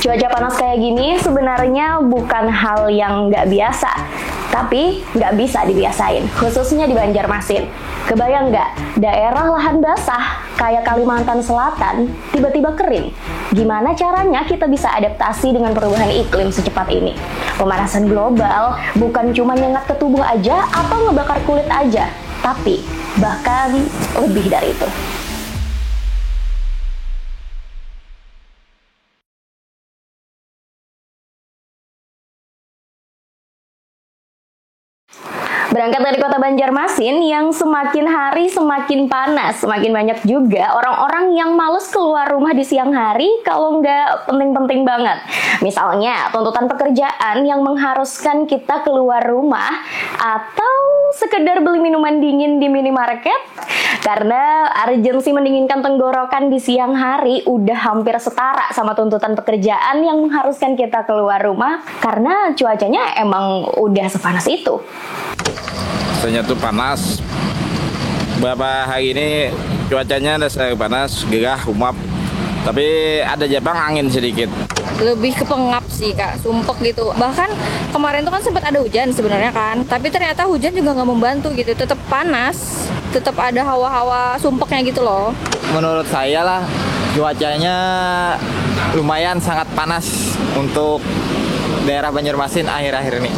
Cuaca panas kayak gini sebenarnya bukan hal yang nggak biasa, tapi nggak bisa dibiasain, khususnya di Banjarmasin. Kebayang nggak, daerah lahan basah kayak Kalimantan Selatan tiba-tiba kering? Gimana caranya kita bisa adaptasi dengan perubahan iklim secepat ini? Pemanasan global bukan cuma nyengat ke tubuh aja atau ngebakar kulit aja, tapi bahkan lebih dari itu. Berangkat dari kota Banjarmasin yang semakin hari semakin panas, semakin banyak juga orang-orang yang males keluar rumah di siang hari kalau nggak penting-penting banget. Misalnya tuntutan pekerjaan yang mengharuskan kita keluar rumah atau sekedar beli minuman dingin di minimarket. Karena urgensi mendinginkan tenggorokan di siang hari udah hampir setara sama tuntutan pekerjaan yang mengharuskan kita keluar rumah karena cuacanya emang udah sepanas itu. Rasanya tuh panas. Beberapa hari ini cuacanya udah panas, gerah, umap. Tapi ada jabang angin sedikit. Lebih ke pengap sih Kak, sumpek gitu. Bahkan kemarin tuh kan sempat ada hujan sebenarnya kan. Tapi ternyata hujan juga nggak membantu gitu. Tetap panas, tetap ada hawa-hawa sumpeknya gitu loh. Menurut saya lah, cuacanya lumayan sangat panas untuk daerah Banjarmasin akhir-akhir ini.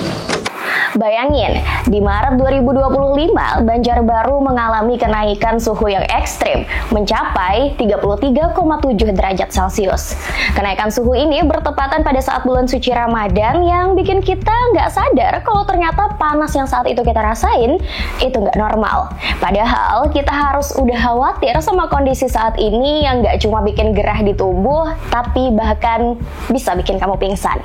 Bayangin, di Maret 2025, Banjarbaru mengalami kenaikan suhu yang ekstrim, mencapai 33,7 derajat Celcius. Kenaikan suhu ini bertepatan pada saat bulan suci Ramadan yang bikin kita nggak sadar kalau ternyata panas yang saat itu kita rasain, itu nggak normal. Padahal kita harus udah khawatir sama kondisi saat ini yang nggak cuma bikin gerah di tubuh, tapi bahkan bisa bikin kamu pingsan.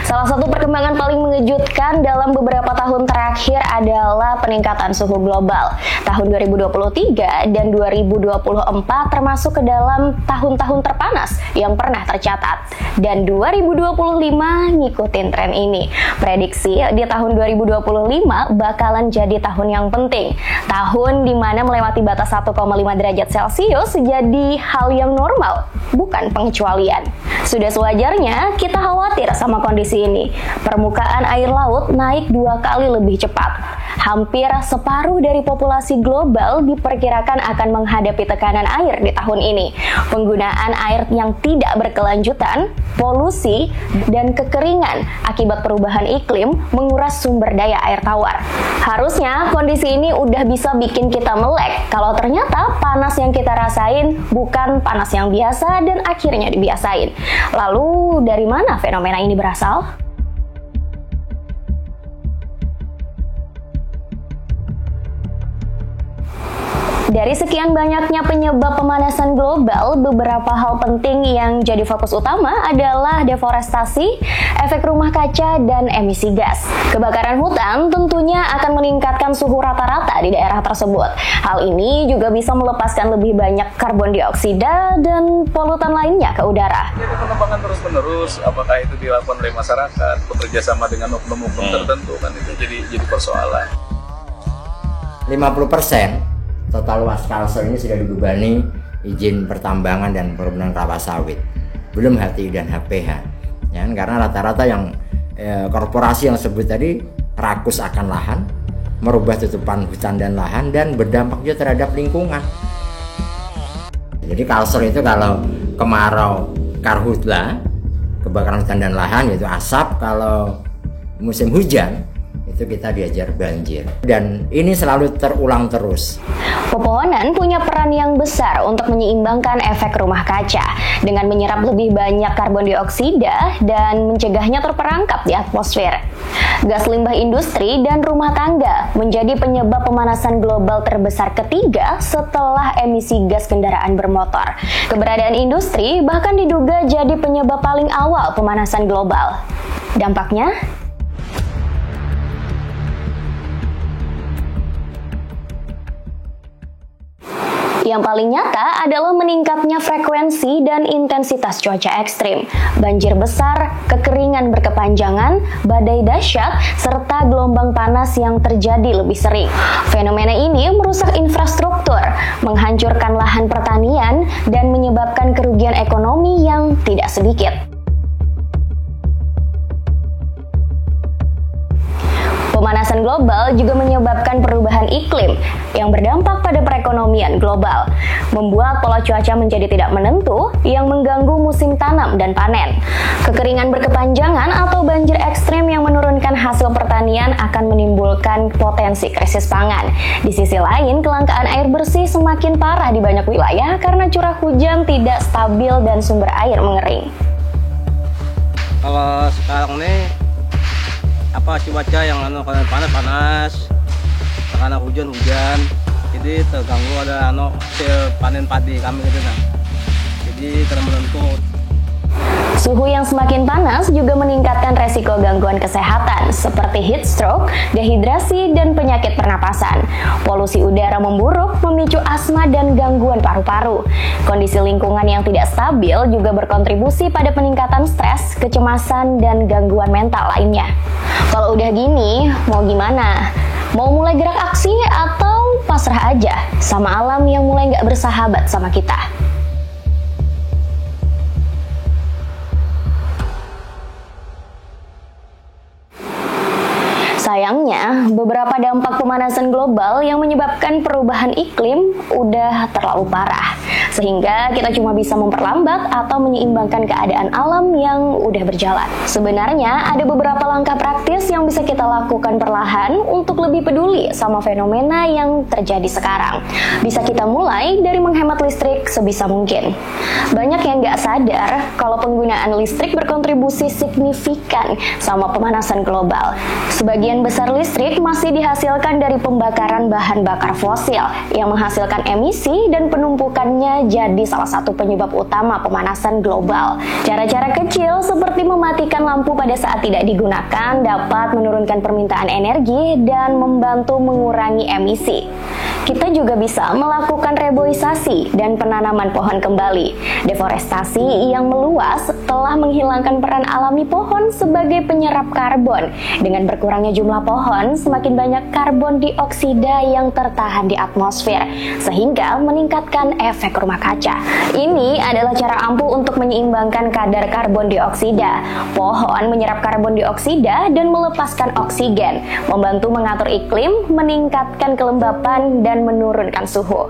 Salah satu perkembangan paling mengejutkan dalam beberapa tahun terakhir adalah peningkatan suhu global. Tahun 2023 dan 2024 termasuk ke dalam tahun-tahun terpanas yang pernah tercatat. Dan 2025 ngikutin tren ini. Prediksi di tahun 2025 bakalan jadi tahun yang penting. Tahun di mana melewati batas 1,5 derajat Celcius jadi hal yang normal, bukan pengecualian. Sudah sewajarnya kita khawatir sama kondisi ini. Permukaan air laut naik 2 kali lebih cepat. Hampir separuh dari populasi global diperkirakan akan menghadapi tekanan air di tahun ini. Penggunaan air yang tidak berkelanjutan, polusi, dan kekeringan akibat perubahan iklim menguras sumber daya air tawar. Harusnya kondisi ini udah bisa bikin kita melek kalau ternyata panas yang kita rasain bukan panas yang biasa dan akhirnya dibiasain. Lalu dari mana fenomena ini berasal? Dari sekian banyaknya penyebab pemanasan global, beberapa hal penting yang jadi fokus utama adalah deforestasi, efek rumah kaca, dan emisi gas. Kebakaran hutan tentunya akan meningkatkan suhu rata-rata di daerah tersebut. Hal ini juga bisa melepaskan lebih banyak karbon dioksida dan polutan lainnya ke udara. Jadi pengembangan terus-menerus, apakah itu dilakukan oleh masyarakat, bekerja sama dengan oknum-oknum tertentu, kan itu jadi persoalan. 50% total luas Kalsel ini sudah dibebani izin pertambangan dan perkebunan kelapa sawit, belum HTI dan HPH, ya, karena rata-rata yang korporasi yang sebut tadi rakus akan lahan, merubah tutupan hutan dan lahan, dan berdampak juga terhadap lingkungan. Jadi Kalsel itu kalau kemarau karhutla, kebakaran hutan dan lahan, yaitu asap. Kalau musim hujan itu kita diajar banjir, dan ini selalu terulang terus. Pepohonan punya peran yang besar untuk menyeimbangkan efek rumah kaca dengan menyerap lebih banyak karbon dioksida dan mencegahnya terperangkap di atmosfer. Gas limbah industri dan rumah tangga menjadi penyebab pemanasan global terbesar ketiga setelah emisi gas kendaraan bermotor. Keberadaan industri bahkan diduga jadi penyebab paling awal pemanasan global. Dampaknya, Yang paling nyata adalah meningkatnya frekuensi dan intensitas cuaca ekstrim, banjir besar, kekeringan berkepanjangan, badai dahsyat, serta gelombang panas yang terjadi lebih sering. Fenomena ini merusak infrastruktur, menghancurkan lahan pertanian, dan menyebabkan kerugian ekonomi yang tidak sedikit. Pemanasan global juga menyebabkan perubahan iklim yang berdampak pada perekonomian global, membuat pola cuaca menjadi tidak menentu yang mengganggu musim tanam dan panen. Kekeringan berkepanjangan atau banjir ekstrem yang menurunkan hasil pertanian akan menimbulkan potensi krisis pangan. Di sisi lain, kelangkaan air bersih semakin parah di banyak wilayah karena curah hujan tidak stabil dan sumber air mengering. Kalau sekarang nih cuaca yang panas, karena hujan, jadi terganggu ada hasil panen padi kami gitu nah. Jadi tidak menentu. Suhu yang semakin panas juga meningkatkan resiko gangguan kesehatan seperti heat stroke, dehidrasi, dan penyakit pernapasan. Polusi udara memburuk memicu asma dan gangguan paru-paru. Kondisi lingkungan yang tidak stabil juga berkontribusi pada peningkatan stres, kecemasan, dan gangguan mental lainnya. Kalau udah gini, mau gimana? Mau mulai gerak aksi atau pasrah aja sama alam yang mulai nggak bersahabat sama kita? Sayangnya, beberapa dampak pemanasan global yang menyebabkan perubahan iklim udah terlalu parah, sehingga kita cuma bisa memperlambat atau menyeimbangkan keadaan alam yang udah berjalan. Sebenarnya, ada beberapa langkah praktis yang bisa kita lakukan perlahan untuk lebih peduli sama fenomena yang terjadi sekarang. Bisa kita mulai dari menghemat listrik sebisa mungkin. Banyak yang nggak sadar kalau penggunaan listrik berkontribusi signifikan sama pemanasan global. Sebagian besar listrik masih dihasilkan dari pembakaran bahan bakar fosil yang menghasilkan emisi dan penumpukannya jadi salah satu penyebab utama pemanasan global. Cara-cara kecil seperti mematikan lampu pada saat tidak digunakan dapat menurunkan permintaan energi dan membantu mengurangi emisi. Kita juga bisa melakukan reboisasi dan penanaman pohon kembali. Deforestasi yang meluas telah menghilangkan peran alami pohon sebagai penyerap karbon. Dengan berkurangnya jumlah pohon, semakin banyak karbon dioksida yang tertahan di atmosfer, sehingga meningkatkan efek rumah kaca. Ini adalah cara ampuh untuk menyeimbangkan kadar karbon dioksida. Pohon menyerap karbon dioksida dan melepaskan oksigen, membantu mengatur iklim, meningkatkan kelembapan, dan menurunkan suhu.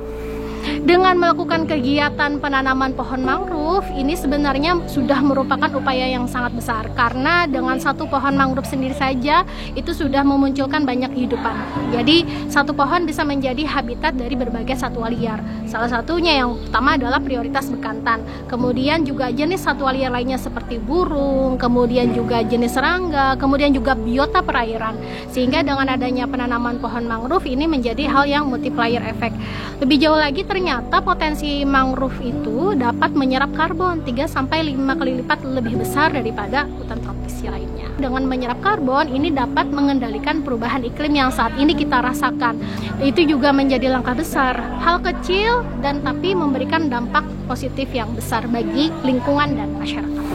Dengan melakukan kegiatan penanaman pohon mangrove, ini sebenarnya sudah merupakan upaya yang sangat besar, karena dengan satu pohon mangrove sendiri saja itu sudah memunculkan banyak kehidupan. Jadi satu pohon bisa menjadi habitat dari berbagai satwa liar. Salah satunya yang utama adalah prioritas bekantan. Kemudian juga jenis satwa liar lainnya seperti burung, kemudian juga jenis serangga, kemudian juga biota perairan. Sehingga dengan adanya penanaman pohon mangrove ini menjadi hal yang multiplier effect. Lebih jauh lagi, ternyata potensi mangrove itu dapat menyerap karbon 3-5 kali lipat lebih besar daripada hutan tropis lainnya. Dengan menyerap karbon, ini dapat mengendalikan perubahan iklim yang saat ini kita rasakan. Itu juga menjadi langkah besar, hal kecil dan tapi memberikan dampak positif yang besar bagi lingkungan dan masyarakat.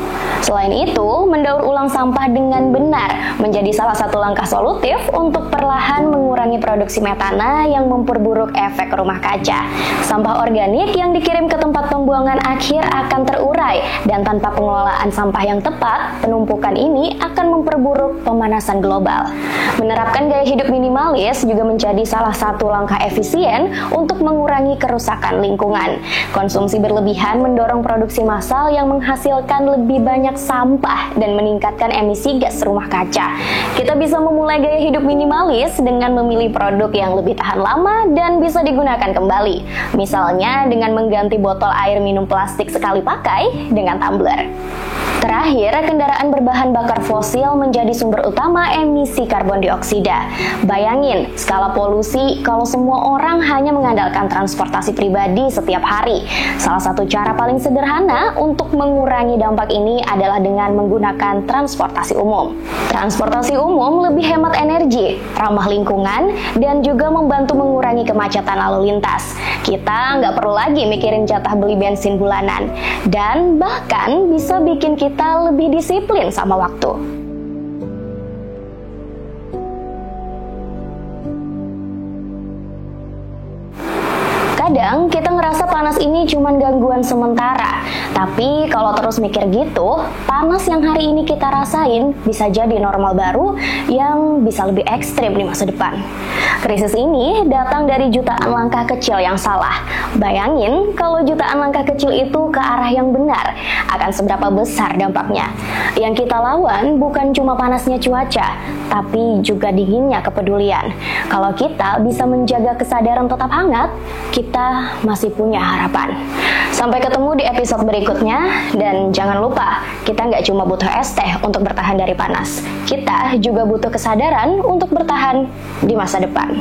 Selain itu, mendaur ulang sampah dengan benar menjadi salah satu langkah solutif untuk perlahan mengurangi produksi metana yang memperburuk efek rumah kaca. Sampah organik yang dikirim ke tempat pembuangan akhir akan terurai, dan tanpa pengelolaan sampah yang tepat, penumpukan ini akan memperburuk pemanasan global. Menerapkan gaya hidup minimalis juga menjadi salah satu langkah efisien untuk mengurangi kerusakan lingkungan. Konsumsi berlebihan mendorong produksi massal yang menghasilkan lebih banyak sampah dan meningkatkan emisi gas rumah kaca. Kita bisa memulai gaya hidup minimalis dengan memilih produk yang lebih tahan lama dan bisa digunakan kembali. Misalnya dengan mengganti botol air minum plastik sekali pakai dengan tumbler. Terakhir, kendaraan berbahan bakar fosil menjadi sumber utama emisi karbon dioksida. Bayangin, skala polusi kalau semua orang hanya mengandalkan transportasi pribadi setiap hari. Salah satu cara paling sederhana untuk mengurangi dampak ini adalah dengan menggunakan transportasi umum. Transportasi umum lebih hemat energi, ramah lingkungan, dan juga membantu mengurangi kemacetan lalu lintas. Kita nggak perlu lagi mikirin jatah beli bensin bulanan, dan bahkan bisa bikin kita lebih disiplin sama waktu. Kadang kita ngerasa panas ini cuma gangguan sementara, tapi kalau terus mikir gitu, panas yang hari ini kita rasain bisa jadi normal baru yang bisa lebih ekstrim di masa depan. Krisis ini datang dari jutaan langkah kecil yang salah. Bayangin kalau jutaan langkah kecil itu ke arah yang benar, akan seberapa besar dampaknya. Yang kita lawan bukan cuma panasnya cuaca, tapi juga dinginnya kepedulian. Kalau kita bisa menjaga kesadaran tetap hangat, kita masih punya harapan. Sampai ketemu di episode berikutnya, dan jangan lupa, kita nggak cuma butuh es teh untuk bertahan dari panas. Kita juga butuh kesadaran untuk bertahan di masa depan.